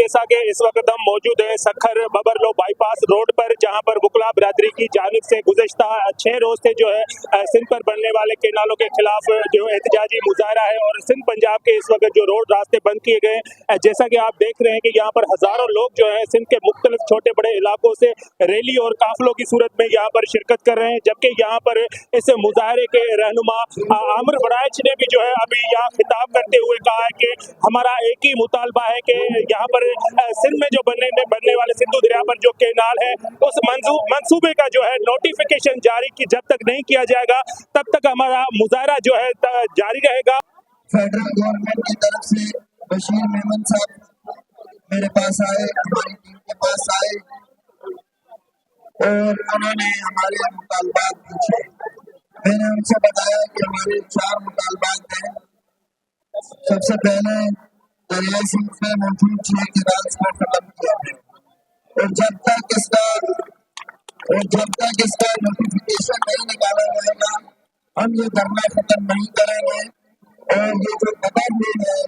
जैसा कि इस वक्त हम मौजूद है सखर बबरलो बाईपास रोड पर, जहां पर बुकला बिरादरी की जानिब से गुज़श्ता 6 रोज से जो है सिंध पर बनने वाले केनालों के खिलाफ जो एहतजाजी मुजाहरा है और सिंध पंजाब के इस वक्त जो रोड रास्ते बंद किए गए हैं। जैसा कि आप देख रहे हैं कि यहाँ पर हजारों लोग जो है सिंध के मुख्तलिफ छोटे बड़े इलाकों से रैली और काफिलों की सूरत में यहाँ पर शिरकत कर रहे हैं, जबकि यहाँ पर इस मुजाहरे के रहनुमा आमिर वराइच ने भी जो है अभी यहाँ खिताब करते हुए कहा है कि हमारा एक ही मुतालबा है कि यहाँ पर सिंध में जो बनने वाले सिंधु दरिया पर जो केनाल है उस मंसूबे का जो है नोटिफिकेशन जारी की जब तक नहीं किया जाएगा तब तक हमारा मुजाहरा जो है जारी रहेगा। फेडरल गवर्नमेंट की तरफ से बशीर मेमन साहब मेरे पास आए, हमारी टीम के पास आए और उन्होंने हमारे मुतालबात पूछे। मैंने उनसे बताया कि हमारे 4 मुतालबात हैं। सबसे पहले दरियाई सिंध में मौजूद 6 केनाल्स को खत्म किया है और जब तक इसका नोटिफिकेशन नहीं निकाला जाएगा हम ये धरना खत्म नहीं करेंगे। और ये जो बबरली है,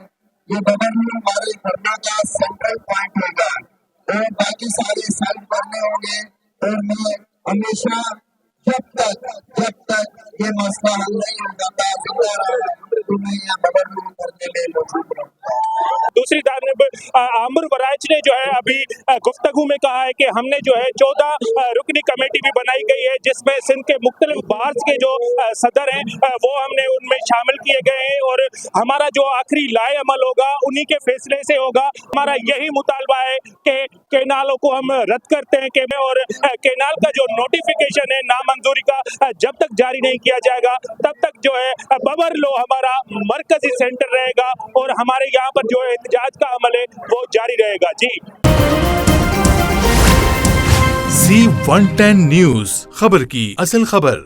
ये बबरली हमारे धरना का सेंट्रल पॉइंट होगा और बाकी सारे साइड करने होंगे। और मैं हमेशा जब तक ये मसला हल नहीं हो जाता जिंदा रहा तो मैं यहाँ बबरली करने में मौजूद रहूंगा। दूसरी जानब आमिर वराइच ने जो है अभी गुफ्तगू में कहा है कि हमने जो है 14 रुकनी कमेटी भी बनाई गई है, जिसमें सिंध के मुख्तलिफ बार्स के जो सदर हैं वो हमने उनमें शामिल किए गए हैं और हमारा जो आखिरी लाए अमल होगा उन्हीं के फैसले से होगा। हमारा यही मुतालबा है कि केनालों को हम रद्द करते हैं और केनाल का जो नोटिफिकेशन है नामंजूरी का जब तक जारी नहीं किया जाएगा तब तक जो है बबरलो हमारा मरकजी सेंटर रहेगा और हमारे यहाँ पर जो एहतजाज का अमल है वो जारी रहेगा। जी Z110 न्यूज़, खबर की असल खबर।